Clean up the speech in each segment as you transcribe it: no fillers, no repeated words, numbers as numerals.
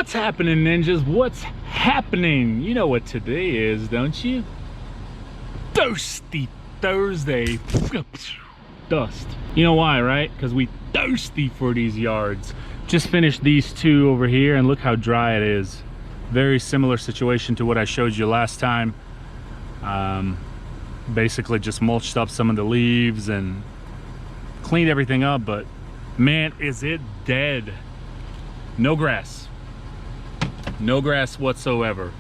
What's happening, ninjas? What's happening? You know what today is, don't you? Thirsty Thursday. Dust. You know why, right? Because we thirsty for these yards. Just finished these two over here and look how dry it is. Very similar situation to what I showed you last time. Basically just mulched up some of the leaves and cleaned everything up, but man, is it dead. No grass. No grass whatsoever.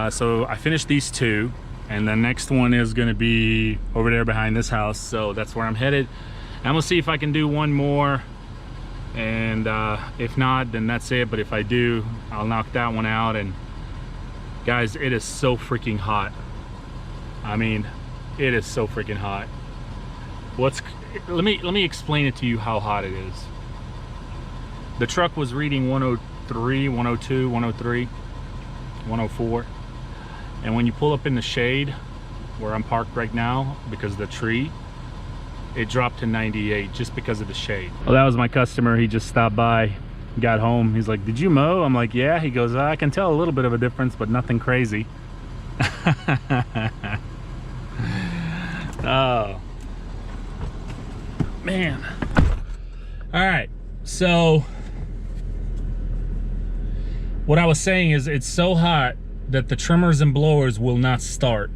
So I finished these two, and the next one is going to be over there behind this house, so that's where I'm headed. I'm gonna see if I can do one more, and if not, then that's it. But if I do, I'll knock that one out. And guys, it is so freaking hot. I mean, it is so freaking hot. Let me explain it to you how hot it is. The truck was reading 103, 102, 103, 104. And when you pull up in the shade where I'm parked right now, because of the tree, it dropped to 98 just because of the shade. Well, that was my customer. He just stopped by, got home. He's like, did you mow? I'm like, yeah. He goes, I can tell a little bit of a difference, but nothing crazy. Oh, man. All right, so what I was saying is it's so hot that the trimmers and blowers will not start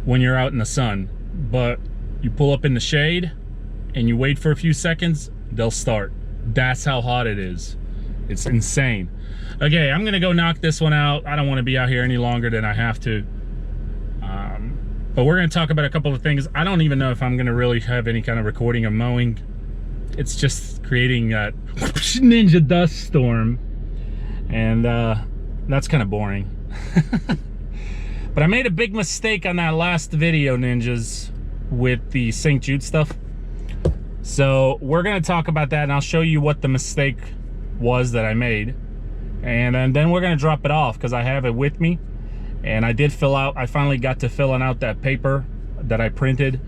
when you're out in the sun, but you pull up in the shade and you wait for a few seconds, they'll start. That's how hot it is. It's insane. Okay, I'm gonna go knock this one out. I don't want to be out here any longer than I have to. But we're gonna talk about a couple of things. I don't even know if I'm gonna really have any kind of recording of mowing. It's just creating that ninja dust storm, and that's kind of boring. But I made a big mistake on that last video, ninjas, with the St. Jude stuff. So we're gonna talk about that, and I'll show you what the mistake was that I made, and then we're gonna drop it off because I have it with me. And I did fill out, I finally got to filling out that paper that I printed.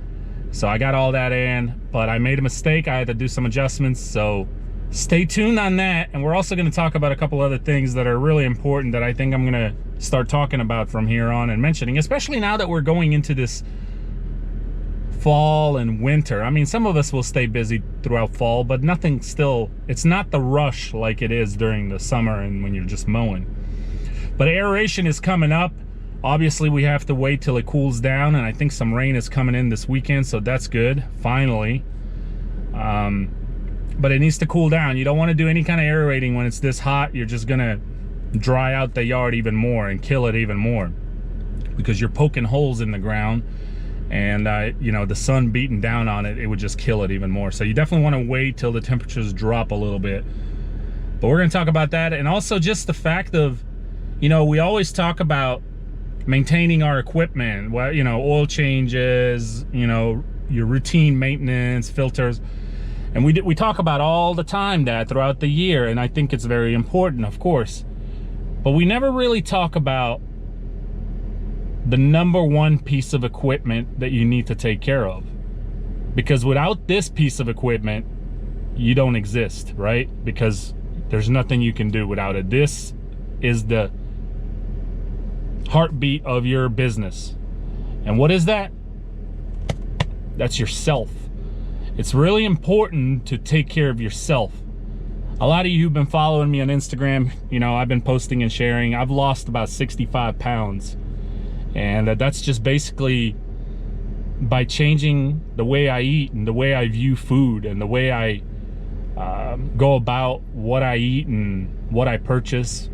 So I got all that in, but I made a mistake. I had to do some adjustments, so stay tuned on that. And we're also gonna talk about a couple other things that are really important that I think I'm gonna start talking about from here on and mentioning, especially now that we're going into this fall and winter. I mean, some of us will stay busy throughout fall, but nothing still, it's not the rush like it is during the summer and when you're just mowing. But aeration is coming up. Obviously, we have to wait till it cools down, and I think some rain is coming in this weekend, so that's good, finally. But it needs to cool down. You don't want to do any kind of aerating when it's this hot. You're just gonna dry out the yard even more and kill it even more, because you're poking holes in the ground, and you know, the sun beating down on it, it would just kill it even more. So you definitely want to wait till the temperatures drop a little bit. But we're gonna talk about that, and also just the fact of, you know, we always talk about maintaining our equipment, well, you know, oil changes, you know, your routine maintenance, filters, and we talk about all the time that throughout the year, and I think it's very important, of course, but we never really talk about the #1 piece of equipment that you need to take care of, because without this piece of equipment, you don't exist, right? Because there's nothing you can do without it. This is the heartbeat of your business. And what is that? That's yourself. It's really important to take care of yourself. A lot of you who've been following me on Instagram, you know, I've been posting and sharing. I've lost about 65 pounds. And that's just basically by changing the way I eat and the way I view food and the way I go about what I eat and what I purchase.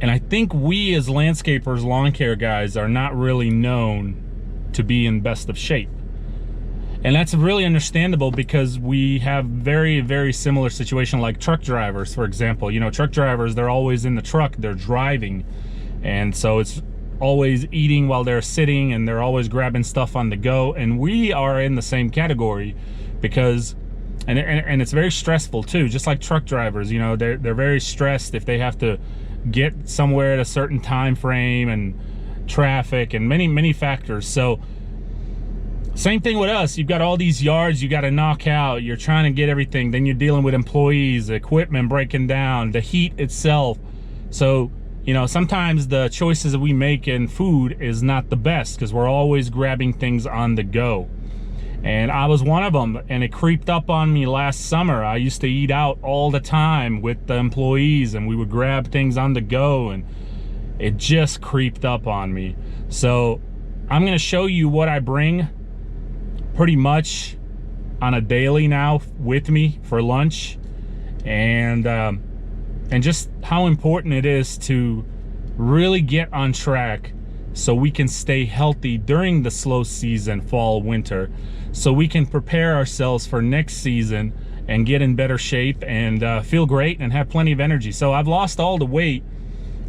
And I think we as landscapers, lawn care guys, are not really known to be in best of shape. And that's really understandable, because we have very, very similar situation like truck drivers, for example. You know, truck drivers, they're always in the truck, they're driving. And so it's always eating while they're sitting, and they're always grabbing stuff on the go. And we are in the same category, because, and it's very stressful too, just like truck drivers, you know, they're very stressed if they have to get somewhere at a certain time frame and traffic and many factors. So Same thing with us. You've got all these yards you got to knock out. You're trying to get everything. Then you're dealing with employees, equipment breaking down, the heat itself. So, you know, sometimes the choices that we make in food is not the best because we're always grabbing things on the go. And I was one of them, and it creeped up on me last summer. I used to eat out all the time with the employees, and we would grab things on the go, and it just creeped up on me. So I'm gonna show you what I bring pretty much on a daily now with me for lunch, and just how important it is to really get on track so we can stay healthy during the slow season, fall, winter, so we can prepare ourselves for next season and get in better shape and feel great and have plenty of energy. So I've lost all the weight,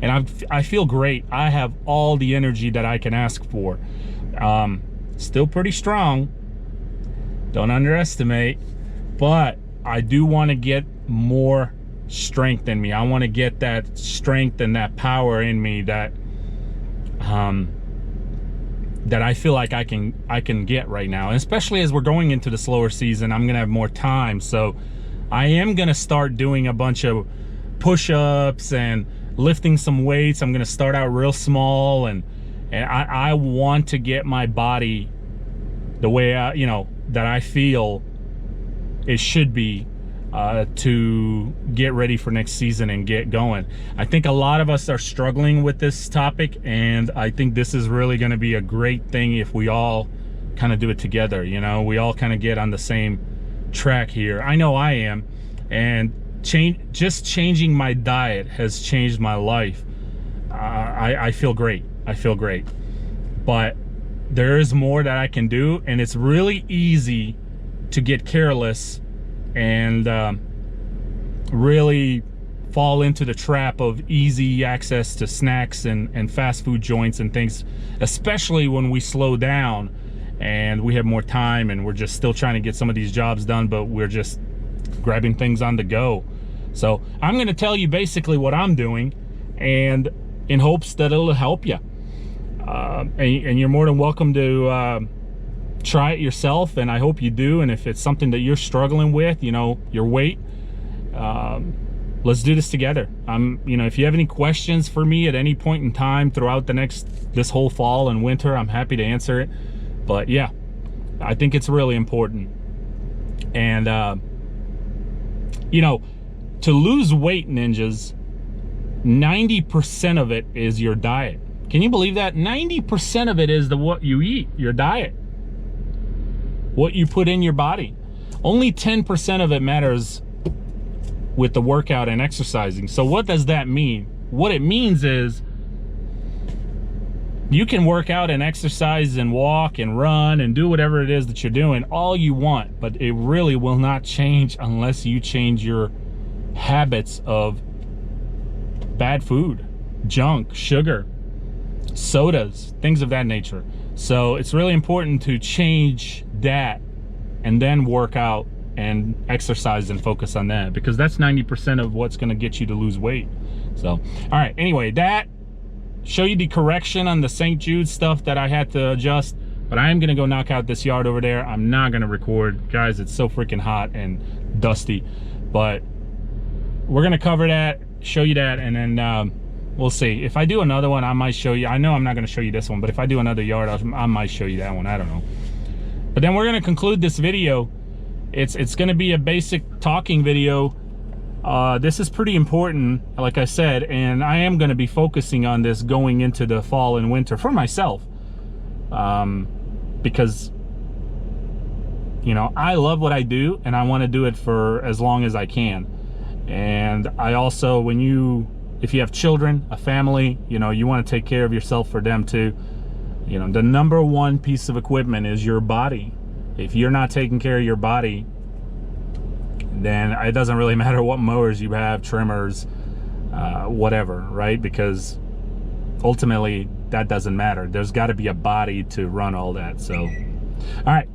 and I feel great. I have all the energy that I can ask for. Still pretty strong, don't underestimate, but I do want to get more strength in me. I want to get that strength and that power in me that that I feel like I can get right now. And especially as we're going into the slower season, I'm gonna have more time. So I am gonna start doing a bunch of push-ups and lifting some weights. I'm gonna start out real small, and I want to get my body the way you know, that I feel it should be to get ready for next season and get going. I think a lot of us are struggling with this topic, and I think this is really going to be a great thing if we all kind of do it together. You know, we all kind of get on the same track here. I know I am, and just changing my diet has changed my life. I feel great. I feel great, but there is more that I can do, and it's really easy to get careless and really fall into the trap of easy access to snacks and fast food joints and things, especially when we slow down and we have more time and we're just still trying to get some of these jobs done, but we're just grabbing things on the go. So I'm going to tell you basically what I'm doing, and in hopes that it'll help you. And you're more than welcome to try it yourself, and I hope you do. And if it's something that you're struggling with, you know, your weight, let's do this together. You know, if you have any questions for me at any point in time throughout this whole fall and winter, I'm happy to answer it. But yeah, I think it's really important. And you know, to lose weight, ninjas, 90% of it is your diet. Can you believe that? 90% of it is what you eat, your diet, what you put in your body. Only 10% of it matters with the workout and exercising. So what does that mean? What it means is you can work out and exercise and walk and run and do whatever it is that you're doing all you want, but it really will not change unless you change your habits of bad food, junk, sugar, sodas, things of that nature. So it's really important to change that and then work out and exercise and focus on that, because that's 90% of what's going to get you to lose weight. So all right, anyway, that show you the correction on the St. Jude stuff that I had to adjust. But I am going to go knock out this yard over there. I'm not going to record, guys. It's so freaking hot and dusty, but we're going to cover that, show you that, and then we'll see. If I do another one, I might show you. I know I'm not going to show you this one, but if I do another yard, I might show you that one. I don't know. But then we're going to conclude this video. It's going to be a basic talking video. This is pretty important, like I said, and I am going to be focusing on this going into the fall and winter for myself, because, you know, I love what I do and I want to do it for as long as I can. And I also, if you have children, a family, you know, you want to take care of yourself for them too. You know, the #1 piece of equipment is your body. If you're not taking care of your body, then it doesn't really matter what mowers you have, trimmers, whatever, right? Because ultimately that doesn't matter. There's got to be a body to run all that. So, all right,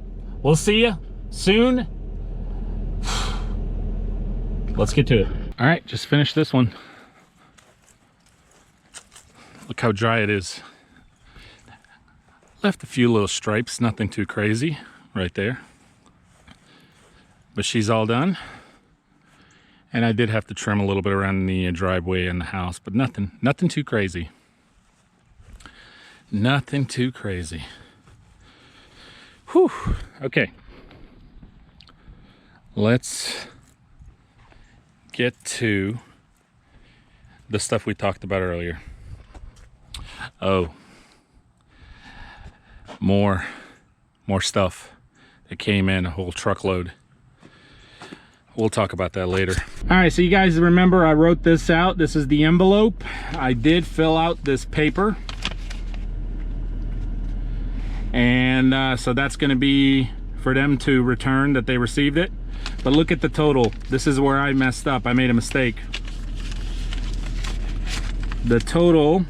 we'll see you soon. Let's get to it. All right, just finished this one. Look how dry it is. Left a few little stripes, nothing too crazy right there. But she's all done. And I did have to trim a little bit around the driveway and the house, but nothing too crazy. Nothing too crazy. Whew, okay. Let's get to the stuff we talked about earlier. Oh, more stuff that came in, a whole truckload. We'll talk about that later. All right, so you guys remember I wrote this out. This is the envelope. I did fill out this paper. And so that's gonna be for them to return that they received it. But look at the total. This is where I messed up. I made a mistake. The total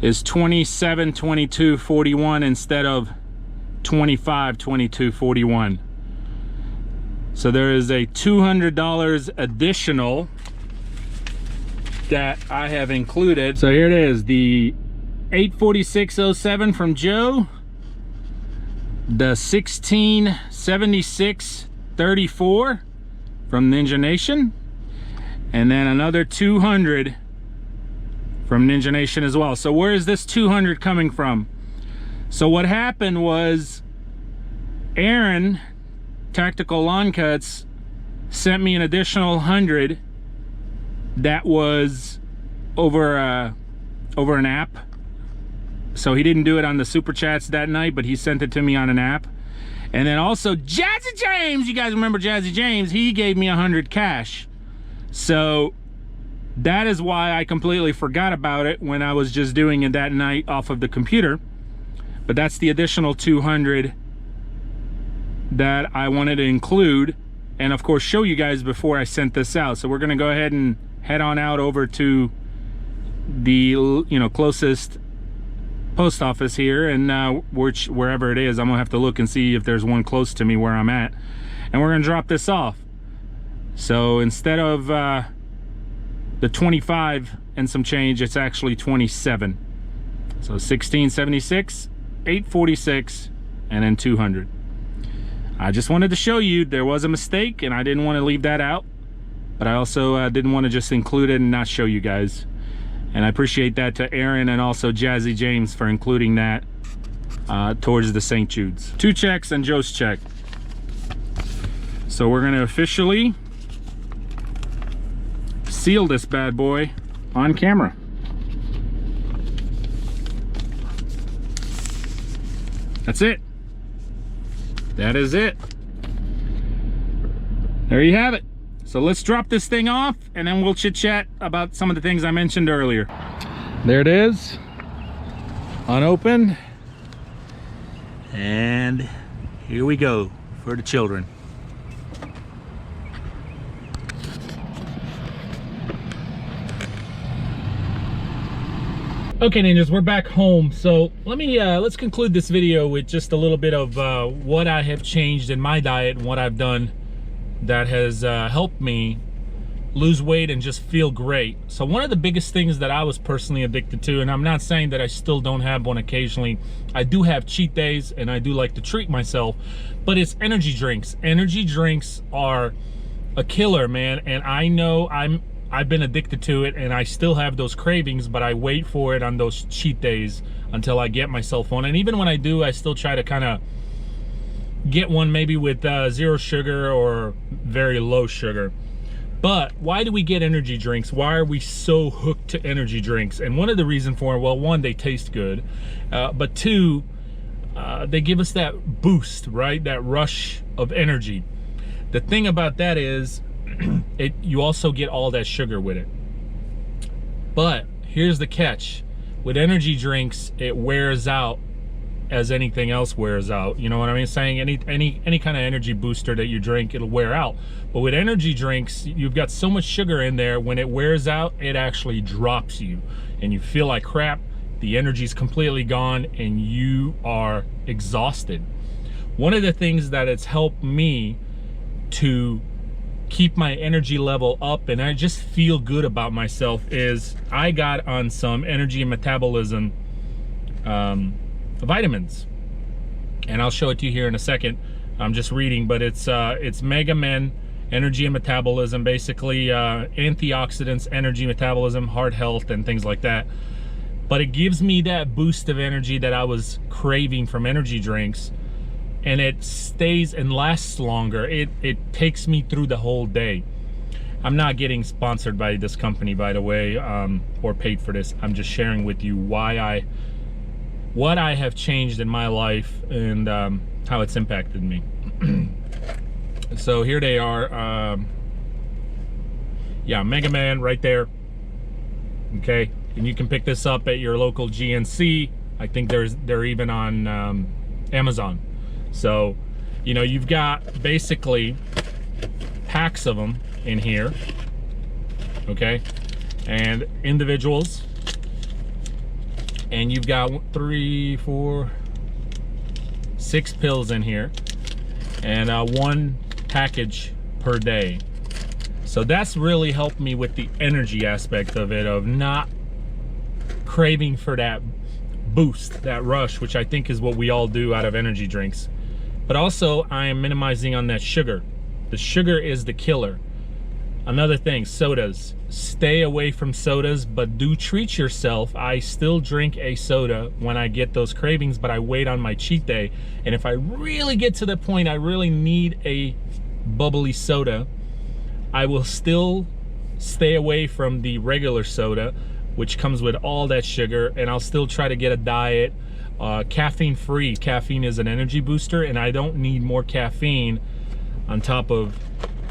is $27.22.41 instead of $25.22.41. So there is a $200 additional that I have included. So here it is, the 846.07 from Joe, the 1676.34 from Ninja Nation, and then another 200 from Ninja Nation as well. So where is this 200 coming from? So what happened was Aaron Tactical Lawn Cuts sent me an additional 100 that was over an app. So he didn't do it on the super chats that night, but he sent it to me on an app. And then also Jazzy James, you guys remember Jazzy James, he gave me 100 cash. So that is why I completely forgot about it when I was just doing it that night off of the computer. But that's the additional 200 that I wanted to include, and of course show you guys before I sent this out. So we're gonna go ahead and head on out over to the closest post office here, and wherever it is, I'm gonna have to look and see if there's one close to me where I'm at, and we're gonna drop this off. So instead of the 25 and some change, it's actually 27. So 1676, 846, and then 200. I just wanted to show you there was a mistake, and I didn't want to leave that out, but I also didn't want to just include it and not show you guys. And I appreciate that to Aaron and also Jazzy James for including that towards the St. Jude's. 2 checks and Joe's check. So we're going to officially seal this bad boy on camera. That's it. That is it. There you have it. So let's drop this thing off, and then we'll chit chat about some of the things I mentioned earlier. There it is, unopened, and here we go for the children. Okay, ninjas, we're back home. So let's conclude this video with just a little bit of what I have changed in my diet and what I've done that has helped me lose weight and just feel great. So one of the biggest things that I was personally addicted to, and I'm not saying that I still don't have one occasionally, I do have cheat days and I do like to treat myself, but it's energy drinks. Energy drinks are a killer, man, and I know I've been addicted to it, and I still have those cravings, but I wait for it on those cheat days until I get myself one. And even when I do, I still try to kind of get one maybe with 0 sugar or very low sugar. But why do we get energy drinks? Why are we so hooked to energy drinks? And one of the reasons for it, well, one, they taste good, but two, they give us that boost, right? That rush of energy. The thing about that is, you also get all that sugar with it. But here's the catch. With energy drinks, it wears out as anything else wears out. You know what I mean? Saying any kind of energy booster that you drink, it'll wear out. But with energy drinks, you've got so much sugar in there, when it wears out, it actually drops you. And you feel like crap, the energy's completely gone, and you are exhausted. One of the things that has helped me to keep my energy level up and I just feel good about myself is I got on some energy and metabolism vitamins, and I'll show it to you here in a second. I'm just reading, but it's Mega Men, energy and metabolism, basically antioxidants, energy, metabolism, heart health, and things like that. But it gives me that boost of energy that I was craving from energy drinks, and it stays and lasts longer. It takes me through the whole day. I'm not getting sponsored by this company, by the way, or paid for this. I'm just sharing with you what I have changed in my life and how it's impacted me. So here they are. Yeah, Mega Man right there. Okay, and you can pick this up at your local GNC. I think they're even on Amazon. So, you know, you've got basically packs of them in here, okay, and individuals, and you've got 3, 4, 6 pills in here, and 1 package per day. So that's really helped me with the energy aspect of it, of not craving for that boost, that rush, which I think is what we all do out of energy drinks. But also I am minimizing on that sugar. The sugar is the killer. Another thing, sodas. Stay away from sodas, but do treat yourself. I still drink a soda when I get those cravings, but I wait on my cheat day. And if I really get to the point I really need a bubbly soda, I will still stay away from the regular soda, which comes with all that sugar, and I'll still try to get a diet, caffeine free. Caffeine is an energy booster, and I don't need more caffeine on top of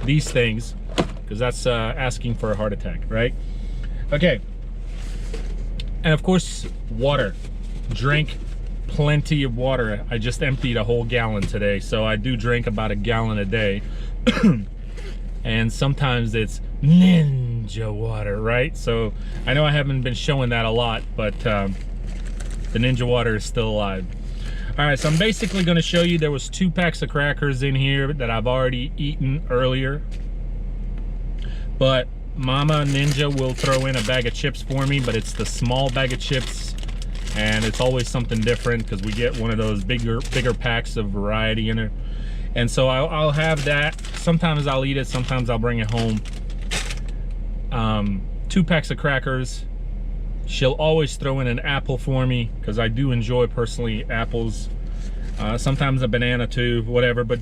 these things, because that's asking for a heart attack, right? Okay, and of course, water. Drink plenty of water. I just emptied a whole gallon today, so I do drink about a gallon a day. And sometimes it's ninja water, right? So I know I haven't been showing that a lot, but the ninja water is still alive. All right, so I'm basically going to show you, there was 2 packs of crackers in here that I've already eaten earlier, but Mama Ninja will throw in a bag of chips for me, but it's the small bag of chips, and it's always something different because we get one of those bigger packs of variety in it. And so I'll have that. Sometimes I'll eat it, sometimes I'll bring it home. 2 packs of crackers. She'll always throw in an apple for me, because I do enjoy personally apples. Sometimes a banana too, whatever. But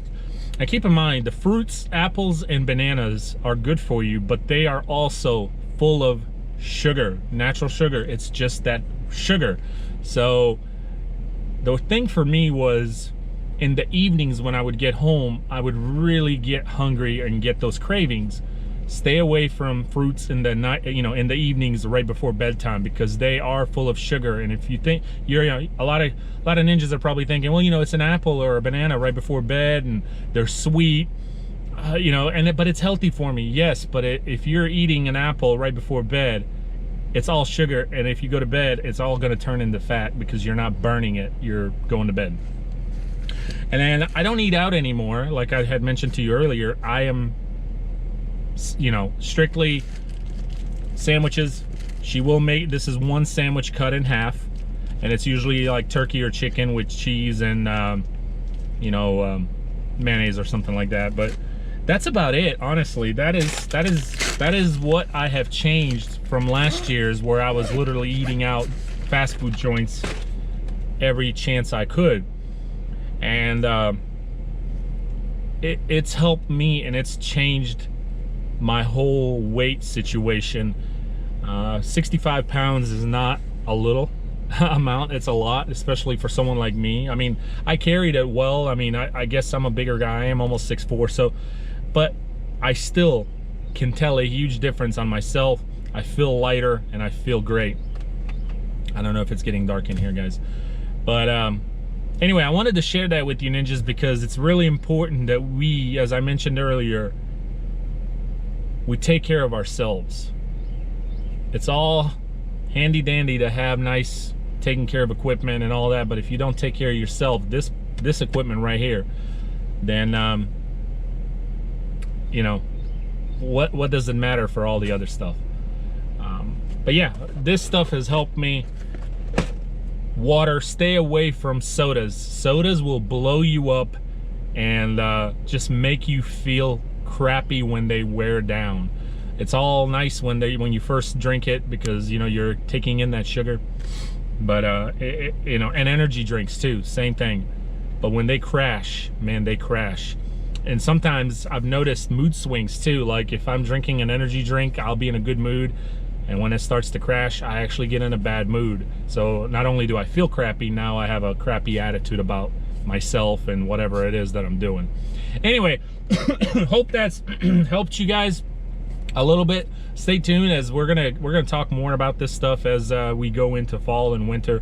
keep in mind, the fruits, apples and bananas are good for you, but they are also full of sugar, natural sugar. It's just that sugar. So the thing for me was, in the evenings when I would get home, I would really get hungry and get those cravings. Stay away from fruits in the night, you know, in the evenings right before bedtime, because they are full of sugar. And if you think you're, you know, a lot of ninjas are probably thinking, well, you know, it's an apple or a banana right before bed and they're sweet, you know, but it's healthy for me. Yes, but if you're eating an apple right before bed, it's all sugar, and if you go to bed, it's all going to turn into fat because you're not burning it, you're going to bed. And then I don't eat out anymore. Like I had mentioned to you earlier, I am, you know, strictly sandwiches. She will make, this is 1 sandwich cut in half, and it's usually like turkey or chicken with cheese and you know, mayonnaise or something like that. But that's about it, honestly. That is what I have changed from last year's, where I was literally eating out fast food joints every chance I could. And it's helped me, and it's changed my whole weight situation. 65 pounds is not a little amount, it's a lot, especially for someone like me. I mean, I carried it well. I mean, I guess I'm a bigger guy. I am almost 6'4", so, but I still can tell a huge difference on myself. I feel lighter and I feel great. I don't know if it's getting dark in here, guys, but anyway, I wanted to share that with you, ninjas, because it's really important that we, as I mentioned earlier, we take care of ourselves. It's all handy dandy to have nice taking care of equipment and all that, but if you don't take care of yourself, this equipment right here, then you know, what does it matter for all the other stuff? But yeah, this stuff has helped me water. Stay away from sodas. Sodas will blow you up and just make you feel crappy when they wear down. It's all nice when you first drink it, because you know you're taking in that sugar, but you know, and energy drinks too, same thing. But when they crash, man, they crash. And sometimes I've noticed mood swings too. Like if I'm drinking an energy drink, I'll be in a good mood, and when it starts to crash, I actually get in a bad mood. So not only do I feel crappy, now I have a crappy attitude about myself and whatever it is that I'm doing. Anyway, hope that's helped you guys a little bit. Stay tuned, as we're gonna talk more about this stuff as we go into fall and winter.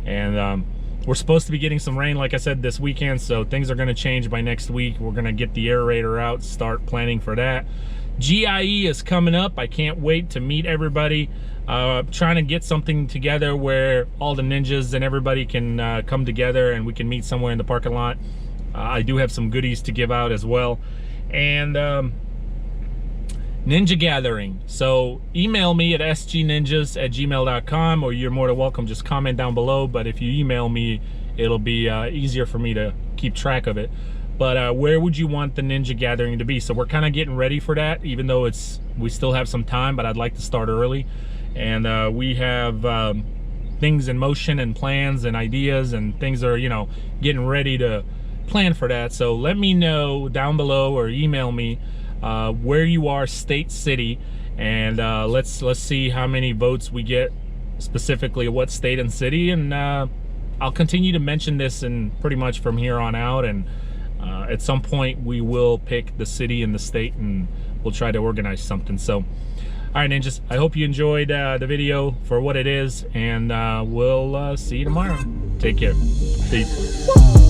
And we're supposed to be getting some rain, like I said, this weekend, so things are gonna change by next week. We're gonna get the aerator out, start planning for that. GIE is coming up. I can't wait to meet everybody. Trying to get something together where all the ninjas and everybody can come together and we can meet somewhere in the parking lot. I do have some goodies to give out as well. And Ninja Gathering. So email me at sgninjas@gmail.com, or you're more than welcome, just comment down below. But if you email me, it'll be easier for me to keep track of it. But where would you want the Ninja Gathering to be? So we're kind of getting ready for that, even though we still have some time, but I'd like to start early. And we have things in motion and plans and ideas, and things are, you know, getting ready to plan for that. So let me know down below, or email me where you are, state, city, and let's see how many votes we get, specifically what state and city. And I'll continue to mention this and pretty much from here on out, and at some point we will pick the city and the state, and we'll try to organize something. So all right, ninjas, I hope you enjoyed the video for what it is, and we'll see you tomorrow. Take care. Peace.